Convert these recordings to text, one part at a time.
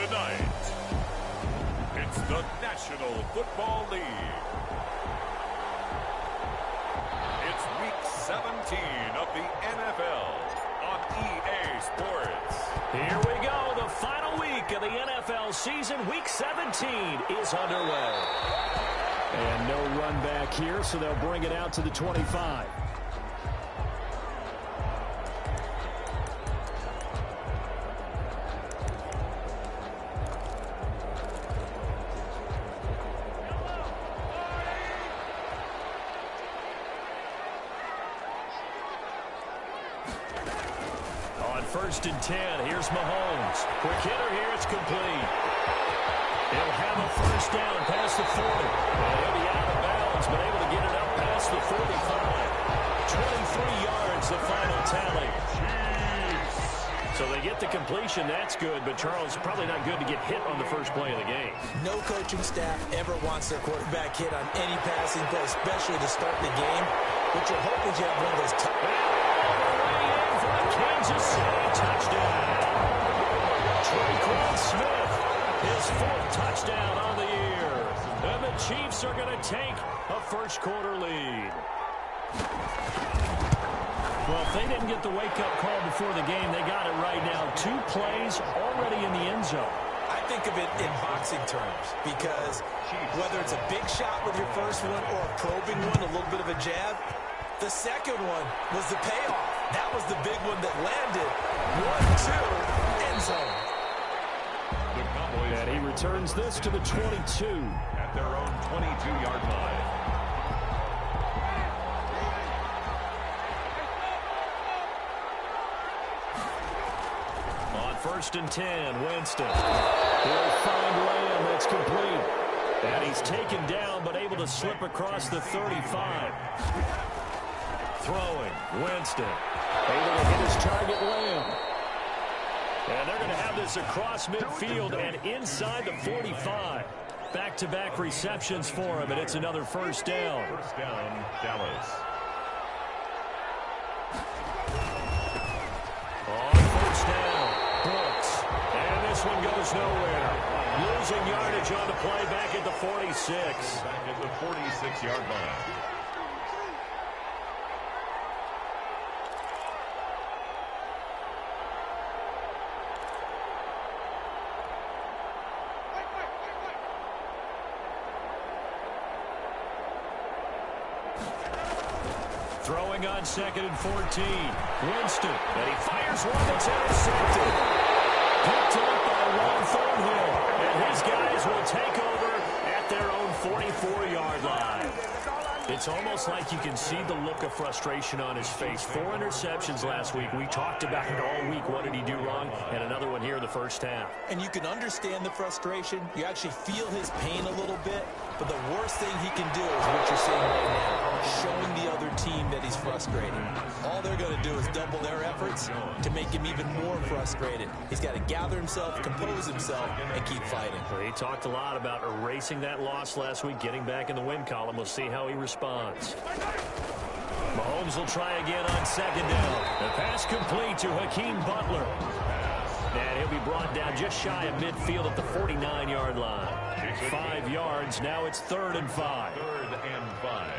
Tonight, it's the National Football League. It's Week 17 of the NFL on EA Sports. Here we go. The final week of the NFL season. Week 17 is underway. And no run back here, so they'll bring it out to the 25. First and 10. Here's Mahomes. Quick hitter here. It's complete. He'll have a first down past the 40. And he'll be out of bounds, but able to get it up past the 45. 23 yards, the final tally. So they get the completion. That's good, but Charles, probably not good to get hit on the first play of the game. No coaching staff ever wants their quarterback hit on any passing play, especially to start the game. What you're hoping is you have one of those Kansas City touchdown. Tre'Quan Smith, his fourth touchdown on the year. And the Chiefs are going to take a first-quarter lead. Well, if they didn't get the wake-up call before the game, they got it right now. 2 plays already in the end zone. I think of it in boxing terms because whether it's a big shot with your first one or a probing one, a little bit of a jab, the second one was the payoff. That was the big one that landed. 1-2, end zone. And he returns this to the 22. At their own 22-yard line. On first and 10, Winston. He'll find Lamb. That's complete. And he's taken down, but able to slip across the 35. Throwing, Winston. Able to hit his target, Lamb. And they're going to have this across midfield and inside the 45. Back-to-back receptions for him, and it's another first down. First down, Dallas. On first down, Brooks. And this one goes nowhere. Losing yardage on the play back at the 46. Back at the 46-yard line. Throwing on second and 14. Winston. And he fires one that's intercepted. Picked up by Juan Thornhill. And his guys will take over at their own 44-yard line. It's almost like you can see the look of frustration on his face. 4 interceptions last week. We talked about it all week. What did he do wrong? And another one here in the first half. And you can understand the frustration. You actually feel his pain a little bit. But the worst thing he can do is what you're seeing right now, showing the other team that he's frustrated. All they're going to do is double their efforts to make him even more frustrated. He's got to gather himself, compose himself, and keep fighting. Well, he talked a lot about erasing that loss last week, getting back in the win column. We'll see how he responds. Mahomes will try again on second down. The pass complete to Hakeem Butler. And he'll be brought down just shy of midfield at the 49-yard line. 5 yards. Now it's 3rd and 5. 3rd and 5.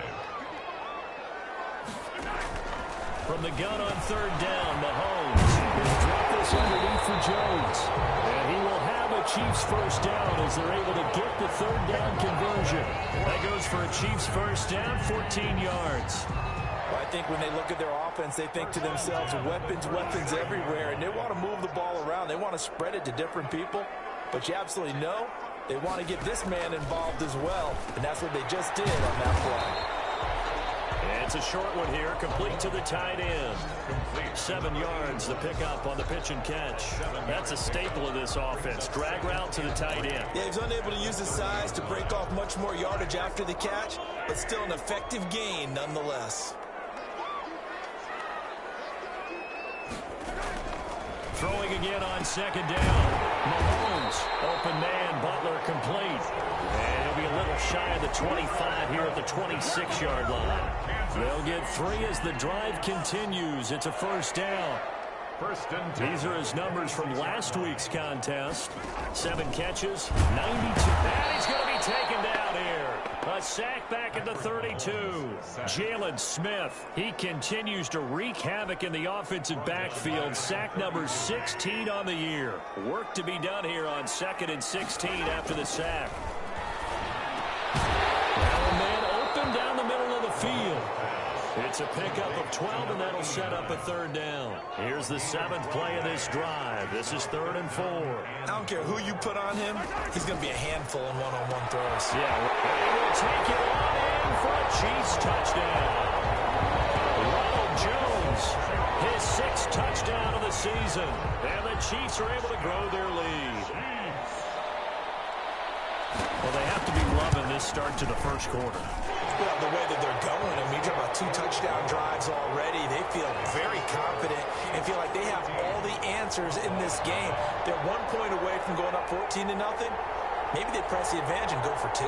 From the gun on 3rd down, Mahomes will drop this underneath for Jones. And he will have a Chiefs first down as they're able to get the 3rd down conversion. That goes for a Chiefs first down, 14 yards. Well, I think when they look at their offense, they think to themselves, weapons everywhere, and they want to move the ball around. They want to spread it to different people. But you absolutely know they want to get this man involved as well, and that's what they just did on that play. And it's a short one here, complete to the tight end. 7 yards, the pickup on the pitch and catch. That's a staple of this offense. Drag route to the tight end. Yeah, he's unable to use his size to break off much more yardage after the catch, but still an effective gain nonetheless. Throwing again on second down. Mahomes, open man, Butler complete. And he'll be a little shy of the 25 here at the 26-yard line. They'll get 3 as the drive continues. It's a first down. First and 10. These are his numbers from last week's contest. 7 catches, 92. And he's going to be taken down here. A sack back at the 32. Jalen Smith, he continues to wreak havoc in the offensive backfield. Sack number 16 on the year. Work to be done here on 2nd and 16 after the sack. Now a man open down the middle of the field. It's a pickup of 12, and that'll set up a 3rd down. Here's the 7th play of this drive. This is 3rd and 4. I don't care who you put on him. He's going to be a handful in one-on-one throws. Yeah, he will take it on in for a Chiefs touchdown. Ronald Jones, his 6th touchdown of the season. And the Chiefs are able to grow their lead. Well, they have to be loving this start to the first quarter. Well, the way that they're going, I mean, you talk about 2 touchdown drives already. They feel very confident and feel like they have all the answers in this game. They're 1 point away from going up 14-0. Maybe they press the advantage and go for 2.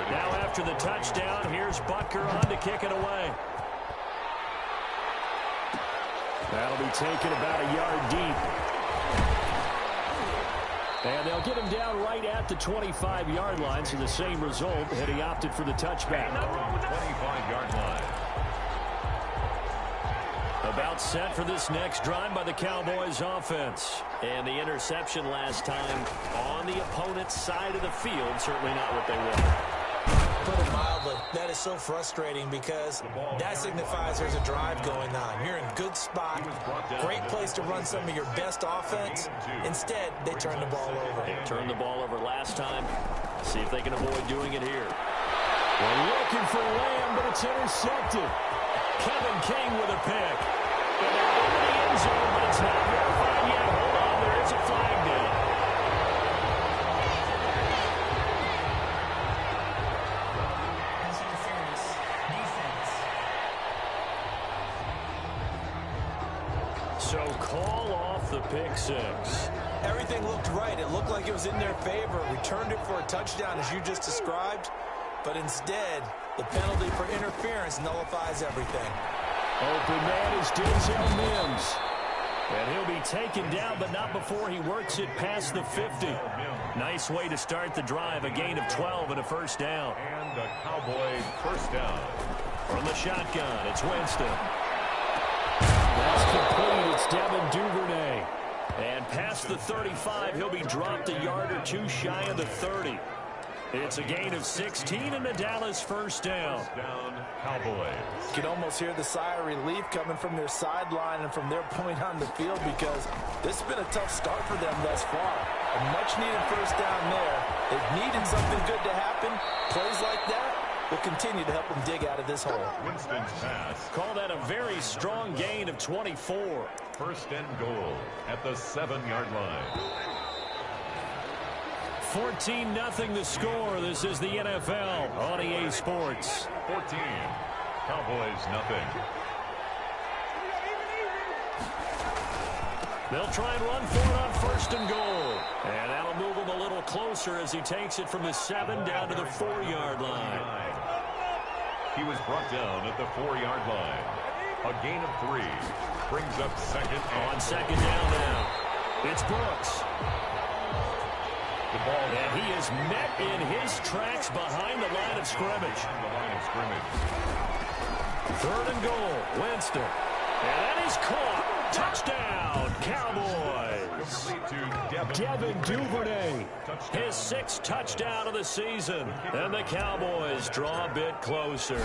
Now after the touchdown, here's Butker on to kick it away. That'll be taken about a yard deep. And they'll get him down right at the 25-yard line, so the same result had he opted for the touchback. 25-yard line. About set for this next drive by the Cowboys offense. And the interception last time on the opponent's side of the field, certainly not what they wanted. Put it mildly, that is so frustrating because that signifies there's a drive going on. You're in a good spot, great place to run some of your best offense. Instead, they turn the ball over. They turned the ball over last time. See if they can avoid doing it here. They're looking for Lamb, but it's intercepted. Kevin King with a pick. And out in the end zone, but it's not verified yet. Hold on, there is a flag down. So call off the pick 6. Everything looked right. It looked like it was in their favor. Returned it for a touchdown, as you just described. But instead, the penalty for interference nullifies everything. Open man is Denzel Mims. And he'll be taken down, but not before he works it past the 50. Nice way to start the drive. A gain of 12 and a first down. And a Cowboy first down. From the shotgun, it's Winston. That's complete. It's Devin Duvernay. And past the 35, he'll be dropped a yard or 2 shy of the 30. It's a gain of 16 and a Dallas first down. Cowboys. You can almost hear the sigh of relief coming from their sideline and from their point on the field because this has been a tough start for them thus far. A much-needed first down there. They've needed something good to happen. Plays like that will continue to help them dig out of this hole. Winston's pass. Call that a very strong gain of 24. First and goal at the 7-yard line. 14-0 the score. This is the NFL on EA Sports. 14. Cowboys nothing. They'll try and run for it on first and goal. And that'll move him a little closer as he takes it from the 7 down to the 4-yard line. He was brought down at the 4-yard line. A gain of 3. Brings up second. On second down now. It's Brooks. The ball. And he is met in his tracks behind the line of scrimmage. Third and goal. Winston. And that is caught. Touchdown, Cowboys. Devin Duvernay, his 6th touchdown of the season. And the Cowboys draw a bit closer.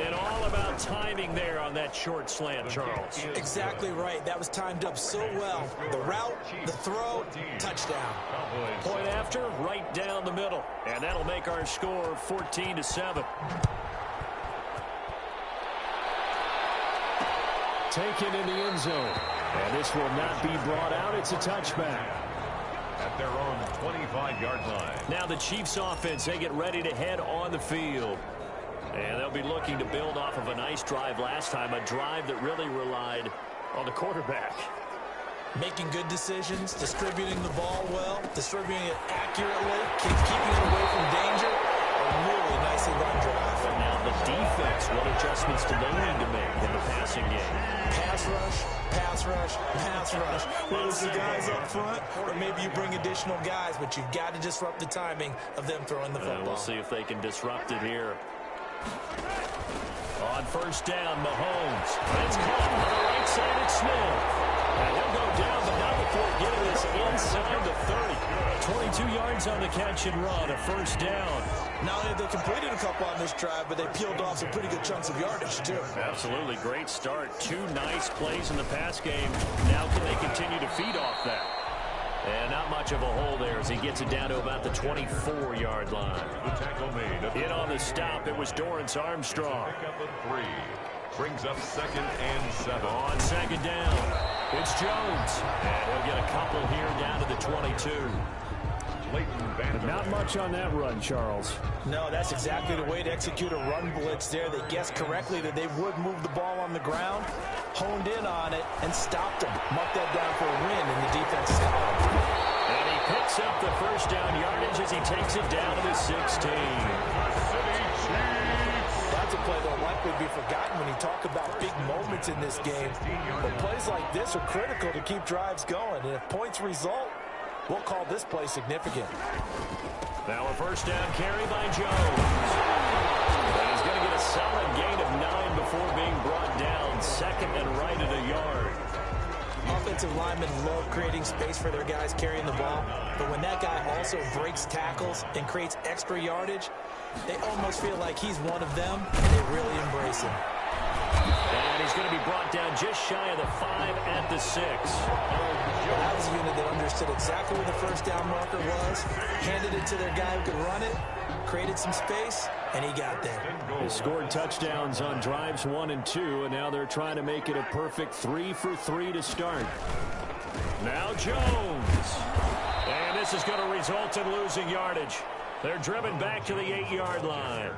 And all about timing there on that short slant, Charles. Exactly right. That was timed up so well. The route, the throw, touchdown. Point after, right down the middle. And that'll make our score 14-7. Taken in the end zone. And this will not be brought out. It's a touchback. At their own 25-yard line. Now the Chiefs offense, they get ready to head on the field. And they'll be looking to build off of a nice drive last time, a drive that really relied on the quarterback. Making good decisions, distributing the ball well, distributing it accurately, keeping it away from danger. A really nicely run drive. But now the defense, what adjustments do they need to make in the passing game? Pass rush, pass rush, pass rush. Whether it's the guys up front or maybe you bring additional guys, but you've got to disrupt the timing of them throwing the football. We'll see if they can disrupt it here. On first down, Mahomes. It's caught on the right side at Smith. And he'll go down, but not before getting this inside the 30. 22 yards on the catch and run, a first down. Not only have they completed a couple on this drive, but they peeled off some pretty good chunks of yardage, too. Absolutely. Great start. 2 nice plays in the pass game. Now can they continue to feed off that? And not much of a hole there as he gets it down to about the 24-yard line. The tackle made. In on the stop, it was Dorrance Armstrong. Pick up a 3. Brings up 2nd and 7. On second down, it's Jones. And he'll get a couple here down to the 22. Not much on that run, Charles. No, that's exactly the way to execute a run blitz there. They guessed correctly that they would move the ball on the ground, honed in on it, and stopped them. Mark that down for a win in the defense's column. And he picks up the first down yardage as he takes it down to the 16. That's a play that will likely be forgotten when you talk about big moments in this game. But plays like this are critical to keep drives going. And if points result, we'll call this play significant. Now a first down carry by Jones. And he's going to get a solid gain of 9 before being brought down. 2nd and right at a yard. Offensive linemen love creating space for their guys carrying the ball. But when that guy also breaks tackles and creates extra yardage, they almost feel like he's one of them, and they really embrace him. And he's going to be brought down just shy of the 5 at the 6. That was a unit that understood exactly where the first down marker was, handed it to their guy who could run it, created some space, and he got there. They scored touchdowns on drives 1 and 2, and now they're trying to make it a perfect 3 for 3 to start. Now Jones. And this is going to result in losing yardage. They're driven back to the 8-yard line.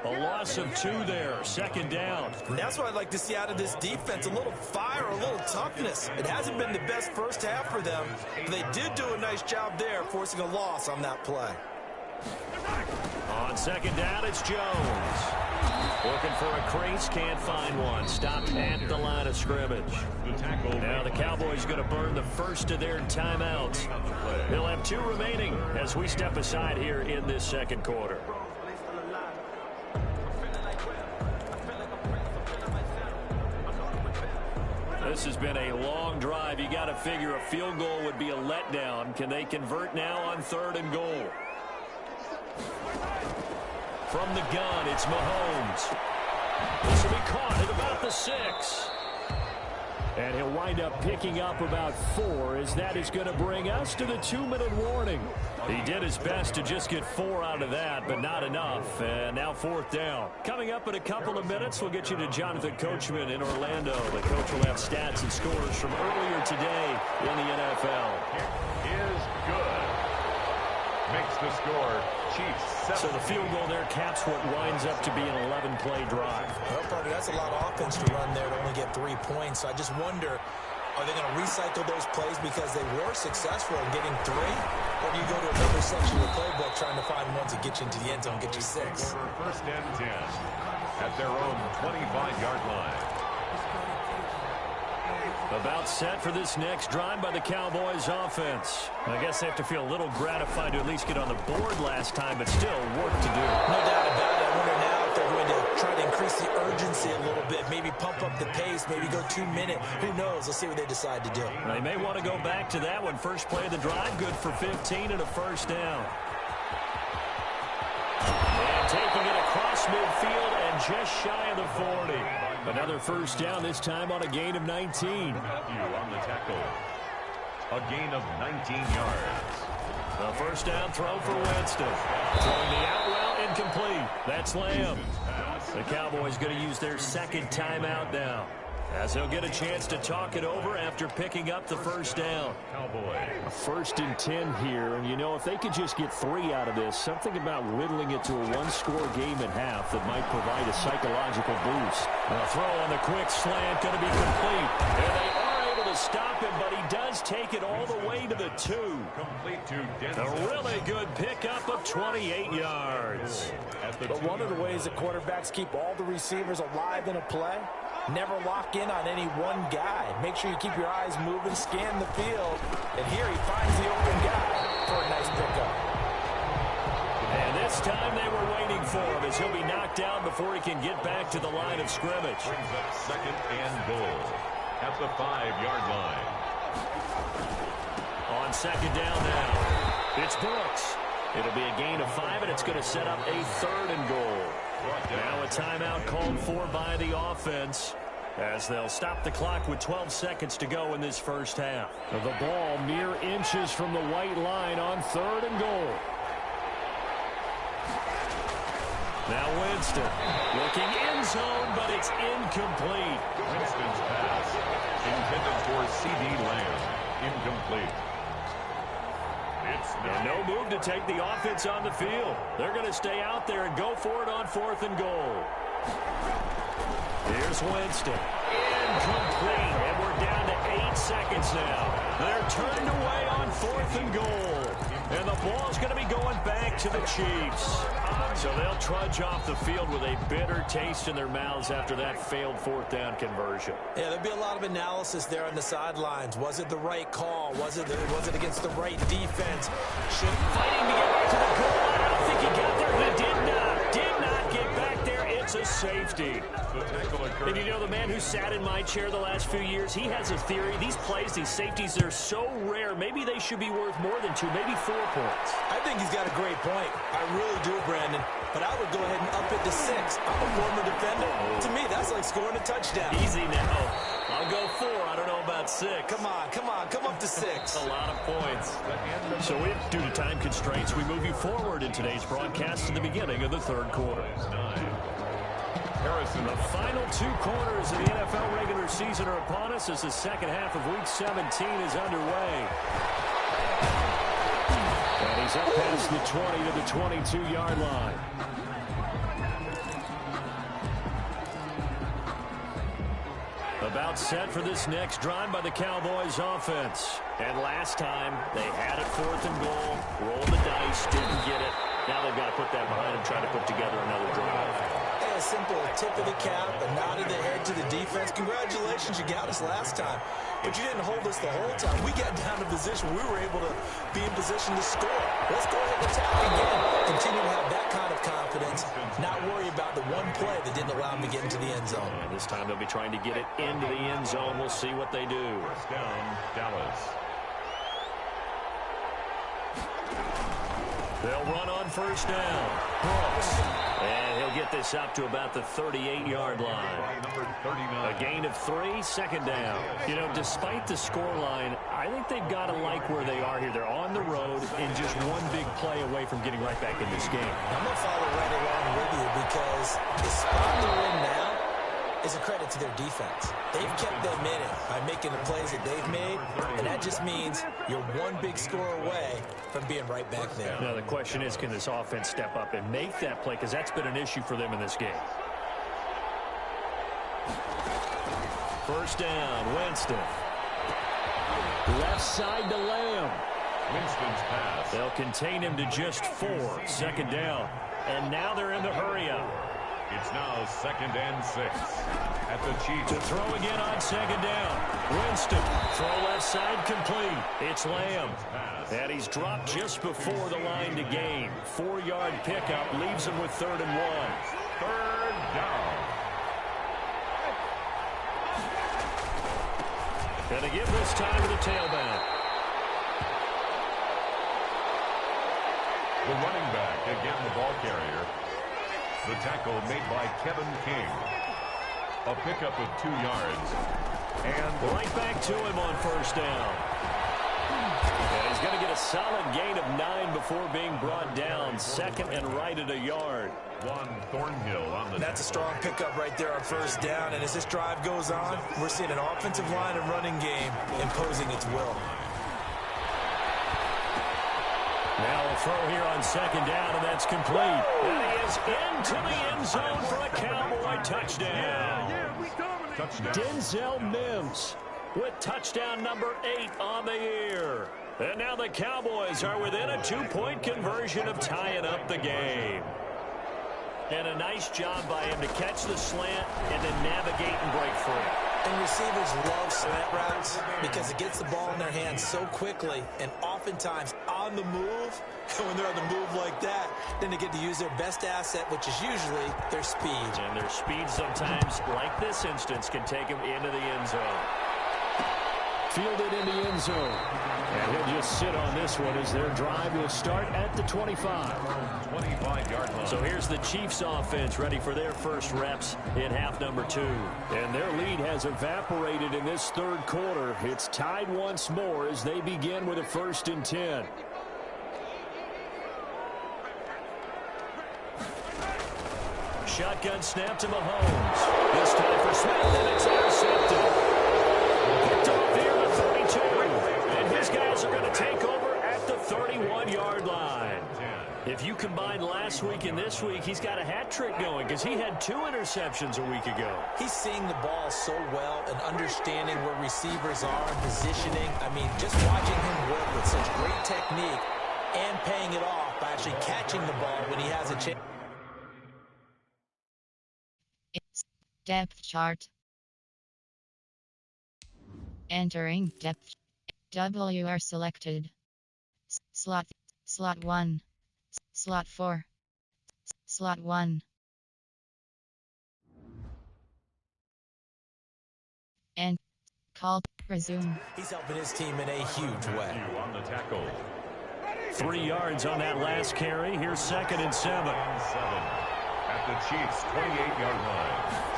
A loss of 2 there, 2nd down. And that's what I'd like to see out of this defense, a little fire, a little toughness. It hasn't been the best first half for them, but they did do a nice job there, forcing a loss on that play. On 2nd down, it's Jones. Looking for a crease, can't find one. Stopped at the line of scrimmage. Now the Cowboys going to burn the first of their timeouts. They'll have 2 remaining as we step aside here in this 2nd quarter. This has been a long drive. You got to figure a field goal would be a letdown. Can they convert now on 3rd and goal? From the gun, it's Mahomes. This will be caught at about the 6. And he'll wind up picking up about 4, as that is going to bring us to the 2-minute warning. He did his best to just get 4 out of that, but not enough. And now 4th down. Coming up in a couple of minutes, we'll get you to Jonathan Coachman in Orlando. The coach will have stats and scores from earlier today in the NFL. Is good. Makes the score. Chiefs. So the field goal there caps what winds up to be an 11-play drive. Well, partner, that's a lot of offense to run there to only get 3 points. So I just wonder, are they going to recycle those plays because they were successful in getting 3? Or do you go to another section of the playbook trying to find ones that get you into the end zone, get you 6? 1st and 10 at their own 25-yard line. About set for this next drive by the Cowboys offense. I guess they have to feel a little gratified to at least get on the board last time, but still work to do. No doubt about it. I wonder now if they're going to try to increase the urgency a little bit, maybe pump up the pace, maybe go 2-minute. Who knows? Let's see what they decide to do. They may want to go back to that one. First play of the drive, good for 15 and a first down. And taking it across midfield and just shy of the 40. Another first down, this time on a gain of 19. On the tackle. A gain of 19 yards. The first down throw for Winston. Throwing the out route incomplete. That's Lamb. The Cowboys going to use their 2nd timeout now, as they'll get a chance to talk it over after picking up the first down. Cowboys. 1st and 10 here, and you know, if they could just get 3 out of this, something about whittling it to a 1-score game at half that might provide a psychological boost. A throw on the quick slant going to be complete, and they are able to stop him, but he does take it all the way to the 2. Complete to Denzel. A really good pickup of 28 yards. But one of the ways that quarterbacks keep all the receivers alive in a play, never lock in on any one guy. Make sure you keep your eyes moving, scan the field, and here he finds the open guy for a nice pickup. And this time they were waiting for him as he'll be knocked down before he can get back to the line of scrimmage. Brings up 2nd and goal at the 5-yard line. On 2nd down now, it's Brooks. It'll be a gain of 5, and it's going to set up a 3rd and goal. Now a timeout called for by the offense as they'll stop the clock with 12 seconds to go in this first half. The ball mere inches from the white line on 3rd and goal. Now Winston looking end zone, but it's incomplete. Winston's pass intended for C.D. Lamb. Incomplete. And no move to take the offense on the field. They're going to stay out there and go for it on 4th and goal. Here's Winston. Incomplete. And we're down to 8 seconds now. They're turned away on 4th and goal. And the ball's going to be going back to the Chiefs. So they'll trudge off the field with a bitter taste in their mouths after that failed 4th down conversion. Yeah, there'll be a lot of analysis there on the sidelines. Was it the right call? Was it against the right defense? Fighting to get back to the goal line. I don't think he got there. He did not get back there. It's a safety. And you know, the man who sat in my chair the last few years, he has a theory. These plays, these safeties, they're so rare. Maybe they should be worth more than 2, maybe 4 points. I think he's got a great point. I really do, Brandon. But I would go ahead and up it to 6. I'm a former defender. To me, that's like scoring a touchdown. Easy now. I'll go 4. I don't know about 6. Come up to 6. A lot of points. So due to time constraints, we move you forward in today's broadcast to the beginning of the 3rd quarter. The final 2 quarters of the NFL regular season are upon us as the second half of Week 17 is underway. And he's up past the 20 to the 22-yard line. About set for this next drive by the Cowboys offense. And last time, they had it 4th and goal, rolled the dice, didn't get it. Now they've got to put that behind them, try to put together another drive. A simple tip of the cap, a nod of the head to the defense. Congratulations, you got us last time. But you didn't hold us the whole time. We got down to position. We were able to be in position to score. Let's go ahead and attack again. Continue to have that kind of confidence. Not worry about the one play that didn't allow them to get into the end zone. And this time they'll be trying to get it into the end zone. We'll see what they do. First down, Dallas. They'll run on first down. Brooks. And he'll get this up to about the 38-yard line. A gain of 3, second down. You know, despite the scoreline, I think they've got to like where they are here. They're on the road and just one big play away from getting right back in this game. I'm going to follow right along with you because the spot they're in now is a credit to their defense. They've kept them in it by making the plays that they've made, and that just means you're one big score away from being right back there. Now, the question is, can this offense step up and make that play? Because that's been an issue for them in this game. First down, Winston. Left side to Lamb. Winston's pass. They'll contain him to just 4. Second down. And now they're in the hurry-up. It's now 2nd and 6 at the Chiefs. To throw again on second down. Winston, throw left side complete. It's Lamb. And he's dropped just before the line to gain. 4-yard pickup leaves him with 3rd and 1. 3rd down. And to give this time to the tailback. The running back, again the ball carrier. The tackle made by Kevin King. A pickup of 2 yards. And right back to him on first down. And he's going to get a solid gain of 9 before being brought down. 2nd and right at a yard. Juan Thornhill on the That's a strong pickup right there on first down. And as this drive goes on, we're seeing an offensive line and running game imposing its will. Now a throw here on second down, and that's complete. And he is into the end zone for a Cowboy touchdown. touchdown. Denzel Mims with touchdown number 8 on the year. And now the Cowboys are within a 2-point conversion of tying up the game. And a nice job by him to catch the slant and then navigate and break free. And receivers love slant routes because it gets the ball in their hands so quickly and oftentimes on the move. And when they're on the move like that, then they get to use their best asset, which is usually their speed. And their speed sometimes, like this instance, can take them into the end zone. Fielded in the end zone. And he'll just sit on this one as their drive will start at the 25. 25-yard line. So here's the Chiefs offense ready for their first reps in half number 2. And their lead has evaporated in this third quarter. It's tied once more as they begin with a 1st and 10. Shotgun snap to Mahomes. This time for Smith, and it's intercepted. Picked off here at 32. And his guys are going to take over at the 31-yard line. If you combine last week and this week, he's got a hat trick going because he had 2 interceptions a week ago. He's seeing the ball so well and understanding where receivers are and positioning. I mean, just watching him work with such great technique and paying it off by actually catching the ball when he has a chance. It's depth chart. Entering depth. WR selected. Slot 1. Slot 4. Slot 1. And call resume. He's helping his team in a huge way. On the tackle. 3 yards on that last carry. Here's 2nd and 7. At the Chiefs' 28-yard line.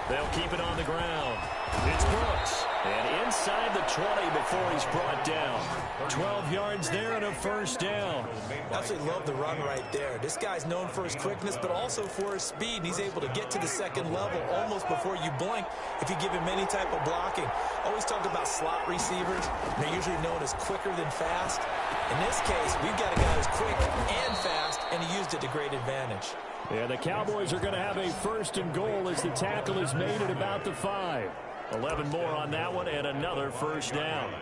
They'll keep it on the ground. It's Brooks. And inside the 20 before he's brought down. 12 yards there and a 1st down. Absolutely love the run right there. This guy's known for his quickness, but also for his speed. He's able to get to the 2nd level almost before you blink if you give him any type of blocking. Always talk about slot receivers. They're usually known as quicker than fast. In this case, we've got a guy who's quick and fast, and he used it to great advantage. Yeah, the Cowboys are going to have a 1st and goal as the tackle is made at about the 5. 11 more on that one and another 1st down.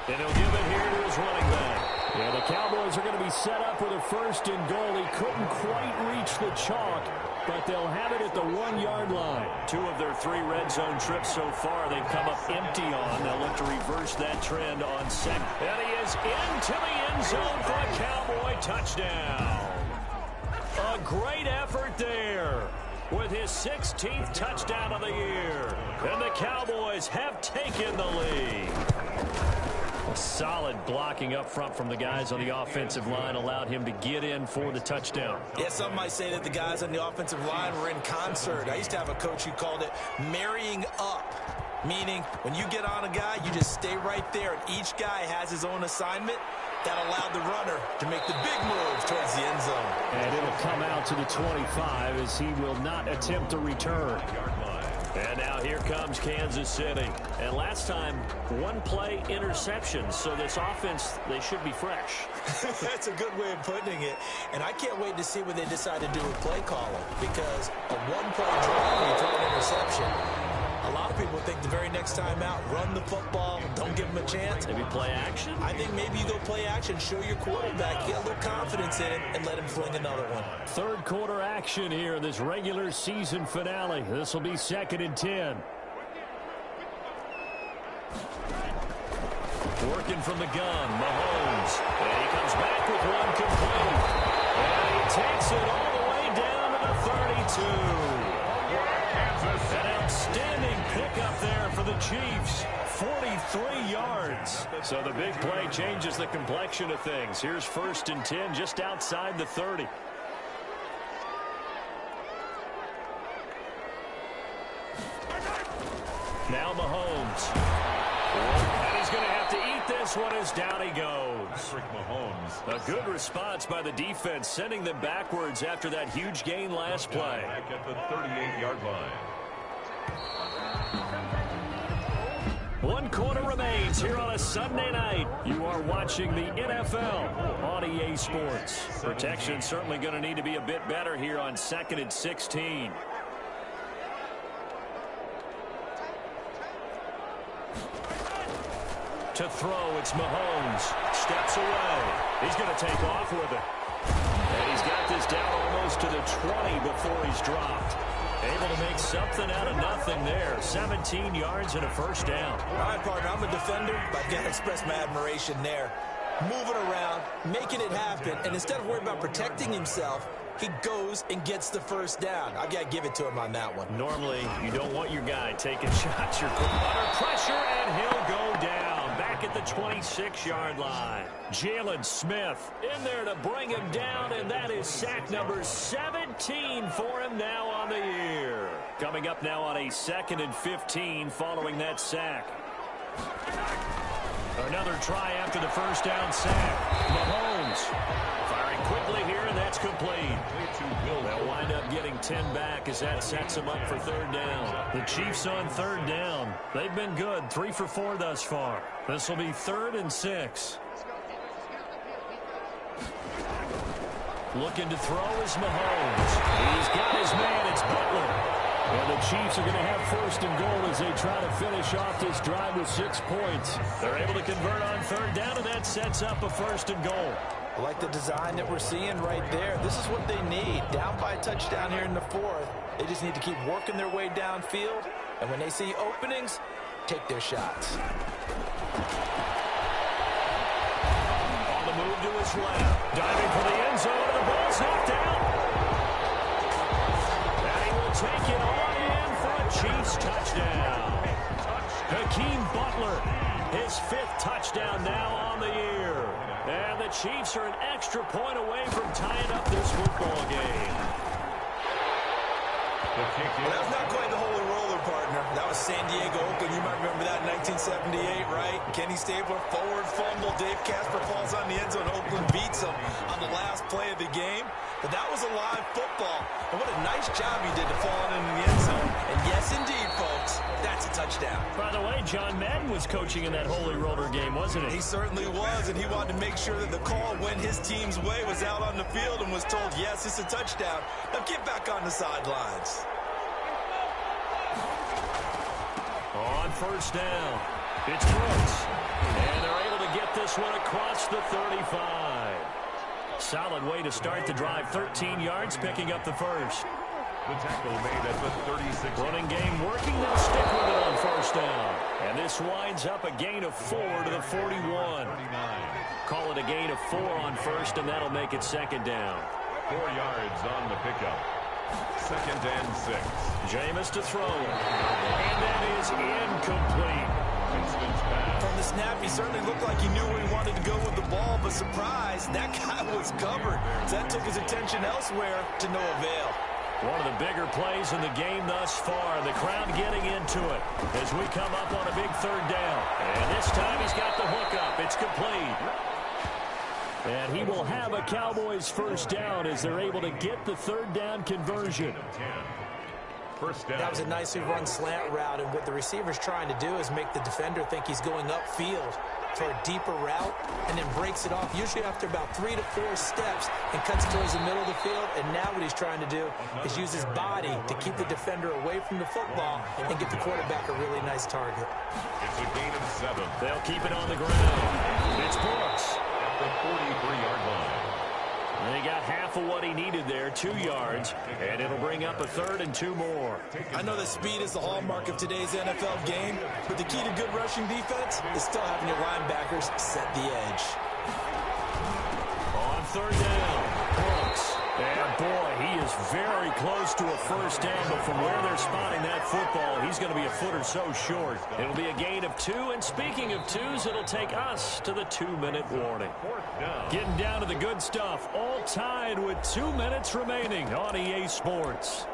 And he'll give it here to his running back. Yeah, the Cowboys are going to be set up with a 1st and goal. He couldn't quite reach the chalk, but they'll have it at the 1-yard line. 2 of their 3 red zone trips so far they've come up empty on. They'll look to reverse that trend on 2nd. And he is into the end zone for a Cowboy touchdown. A great effort there with his 16th touchdown of the year. And the Cowboys have taken the lead. Solid blocking up front from the guys on the offensive line allowed him to get in for the touchdown. Yeah, some might say that the guys on the offensive line were in concert. I used to have a coach who called it marrying up, meaning when you get on a guy, you just stay right there, and each guy has his own assignment. That allowed the runner to make the big moves towards the end zone. And it'll come out to the 25 as he will not attempt a return. And now here comes Kansas City. And last time, 1-play interception. So this offense, they should be fresh. That's a good way of putting it. And I can't wait to see what they decide to do with play calling. Because a 1-play drive, you throw an interception. A lot of people think the very next time out, run the football, don't give them a chance. Maybe play action? I think maybe you go play action, show your quarterback, get a little confidence in it, and let him fling another one. Third quarter action here in this regular season finale. This will be 2nd and 10. Working from the gun, Mahomes. And he comes back with one complete. And he takes it all the way down to the 32. An outstanding pickup there for the Chiefs. 43 yards. So the big play changes the complexion of things. Here's 1st and 10 just outside the 30. Now Mahomes. And he's going to have to eat this one as down he goes. Patrick Mahomes. A good response by the defense, sending them backwards after that huge gain last play. Back at the 38-yard line. 1 quarter remains here on a Sunday night. You are watching the NFL on EA Sports. Protection certainly going to need to be a bit better here on 2nd and 16. To throw, it's Mahomes. Steps away. He's going to take off with it. And he's got this down almost to the 20 before he's dropped. Able to make something out of nothing there. 17 yards and a first down. All right, partner, I'm a defender, but I've got to express my admiration there. Moving around, making it happen, and instead of worrying about protecting himself, he goes and gets the first down. I've got to give it to him on that one. Normally, you don't want your guy taking shots. You're putting under pressure, and he'll go down. Back at the 26-yard line. Jalen Smith in there to bring him down, and that is sack number 17 for him now on the year. Coming up now on a 2nd and 15 following that sack. Another try after the first down sack. Mahomes firing quickly here, and that's complete. They'll wind up getting 10 back as that sets them up for 3rd down. The Chiefs on 3rd down. They've been good, 3 for 4 thus far. This will be 3rd and 6. Looking to throw is Mahomes. He's got his man. It's Butler. And the Chiefs are going to have 1st and goal as they try to finish off this drive with 6 points. They're able to convert on 3rd down, and that sets up a 1st and goal. I like the design that we're seeing right there. This is what they need. Down by a touchdown here in the 4th. They just need to keep working their way downfield. And when they see openings, take their shots. On the move to his left. Diving for the end zone, and the ball's knocked out. And he will take it on in for a Chiefs touchdown. Hakeem Butler, his 5th touchdown now on the year. And the Chiefs are an extra point away from tying up this football game. Well, that was not quite the holy roller, partner. That was San Diego, Oakland. You might remember that in 1978, right? Kenny Stabler, forward fumble. Dave Casper falls on the end zone. Oakland beats him on the last play of the game. But that was a live football. And what a nice job he did to fall on into the end zone. And yes, indeed, folks, that's a touchdown. By the way, John Madden was coaching in that holy roller game, wasn't he? He certainly was, and he wanted to make sure that the call went his team's way, was out on the field and was told, yes, it's a touchdown. Now get back on the sidelines. On 1st down, it's Brooks. And they're able to get this one across the 35. Solid way to start the drive. 13 yards, picking up the 1st. The tackle made at the 36. Running game working. They'll stick with it on 1st down. And this winds up a gain of 4 to the 41. Call it a gain of 4 on 1st, and that'll make it 2nd down. 4 yards on the pickup. 2nd and 6. Jameis to throw. And that is incomplete. From the snap, he certainly looked like he knew where he wanted to go with the ball, but surprise, that guy was covered. So that took his attention elsewhere to no avail. One of the bigger plays in the game thus far. The crowd getting into it as we come up on a big 3rd down. And this time he's got the hook up. It's complete. And he will have a Cowboys 1st down as they're able to get the 3rd down conversion. That was a nicely run slant route, and what the receiver's trying to do is make the defender think he's going upfield for a deeper route, and then breaks it off, usually after about 3 to 4 steps, and cuts towards the middle of the field. And now what he's trying to do is use his body to keep the defender away from the football and get the quarterback a really nice target. It's a gain of 7. They'll keep it on the ground. It's Brooks. At the 43-yard line. And he got half of what he needed there, 2 yards, and it'll bring up a 3rd and 2 more. I know that speed is the hallmark of today's NFL game, but the key to good rushing defense is still having your linebackers set the edge. On 3rd down, Brooks. And boy, he is very close to a 1st down, but from where they're spotting that football, he's going to be a foot or so short. It'll be a gain of 2, and speaking of 2s, it'll take us to the 2-minute warning. Getting down to the good stuff, all tied with 2 minutes remaining on EA Sports.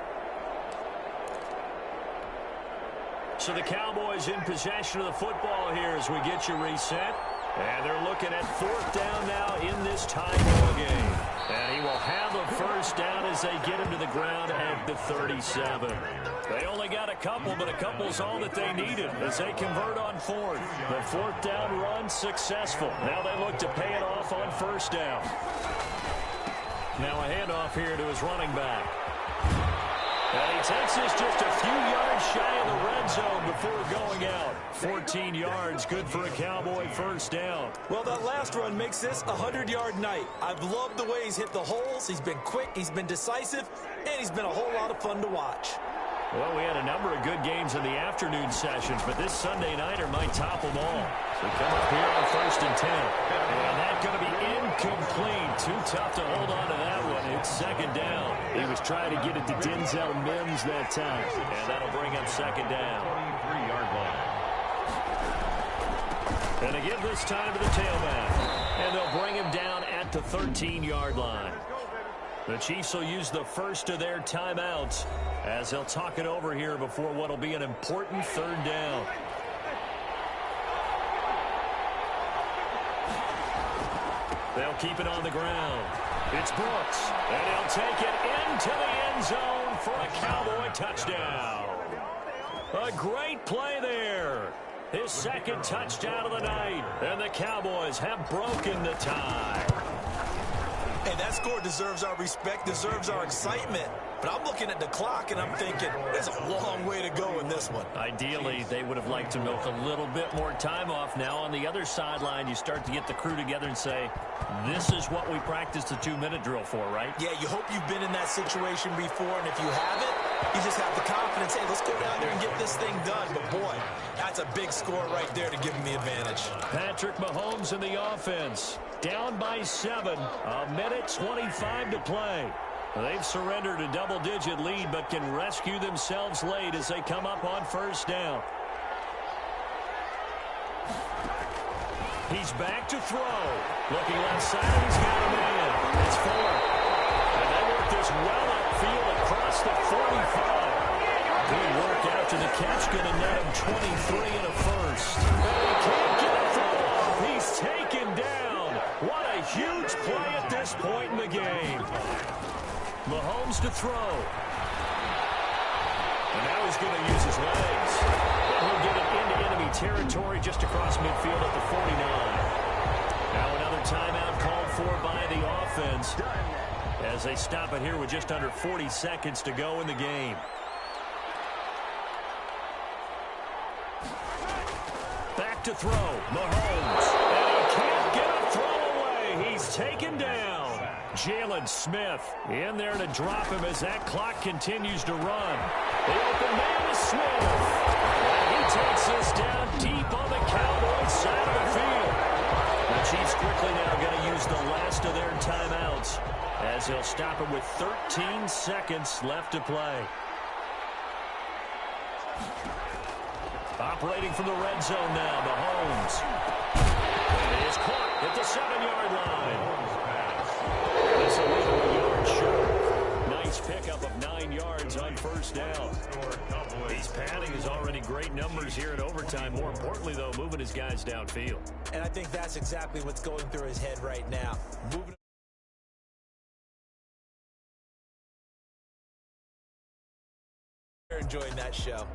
So the Cowboys in possession of the football here as we get you reset. And they're looking at 4th down now in this tie ball game. And he will have a 1st down as as they get him to the ground at the 37. They only got a couple, but a couple's all that they needed as they convert on fourth. The fourth down run successful. Now they look to pay it off on first down. Now a handoff here to his running back. And he takes this just a few yards shy of the red zone before going out. 14 yards, good for a Cowboy first down. Well, that last run makes this a 100-yard night. I've loved the way he's hit the holes. He's been quick, he's been decisive, and he's been a whole lot of fun to watch. Well, we had a number of good games in the afternoon sessions, but this Sunday nighter might top them all. So we come up here on 1st and 10. And that's going to be incomplete. Too tough to hold on to that one. It's second down. He was trying to get it to Denzel Mims that time. And that'll bring up second down. 23-yard line. And they give this time to the tailback. And they'll bring him down at the 13-yard line. The Chiefs will use the first of their timeouts as they'll talk it over here before what will be an important third down. They'll keep it on the ground. It's Brooks, and he'll take it into the end zone for a Cowboy touchdown. A great play there. His second touchdown of the night, and the Cowboys have broken the tie. Hey, that score deserves our respect, deserves our excitement. But I'm looking at the clock, and I'm thinking, there's a long way to go in this one. Ideally, they would have liked to milk a little bit more time off. Now, on the other sideline, you start to get the crew together and say, this is what we practiced the 2-minute drill for, right? Yeah, you hope you've been in that situation before, and if you haven't, you just have the confidence, hey, let's go down there and get this thing done. But, boy, that's a big score right there to give them the advantage. Patrick Mahomes in the offense. Down by 7. A minute 25 to play. They've surrendered a double-digit lead, but can rescue themselves late as they come up on first down. He's back to throw. Looking left side, he's got a man. It's Fuller. And they work this well upfield across the 45. Good work after the catch, going to net him 23 and a first. And he can't get it through. He's taken down. What a huge play at this point in the game. Mahomes to throw. And now he's going to use his legs. And he'll get it into enemy territory just across midfield at the 49. Now another timeout called for by the offense as they stop it here with just under 40 seconds to go in the game. Back to throw. Mahomes. And he can't get a throw away. He's taken down. Jalen Smith in there to drop him as that clock continues to run. The open man is Smith. And he takes this down deep on the Cowboys side of the field. The Chiefs quickly now going to use the last of their timeouts as they'll stop it with 13 seconds left to play. Operating from the red zone now, Mahomes. And he is caught at the 7-yard line. That's a little yard short. Nice pickup of 9 yards on first down. He's padding his already great numbers here in overtime. More importantly, though, moving his guys downfield. And I think that's exactly what's going through his head right now. Moving. Enjoying that show.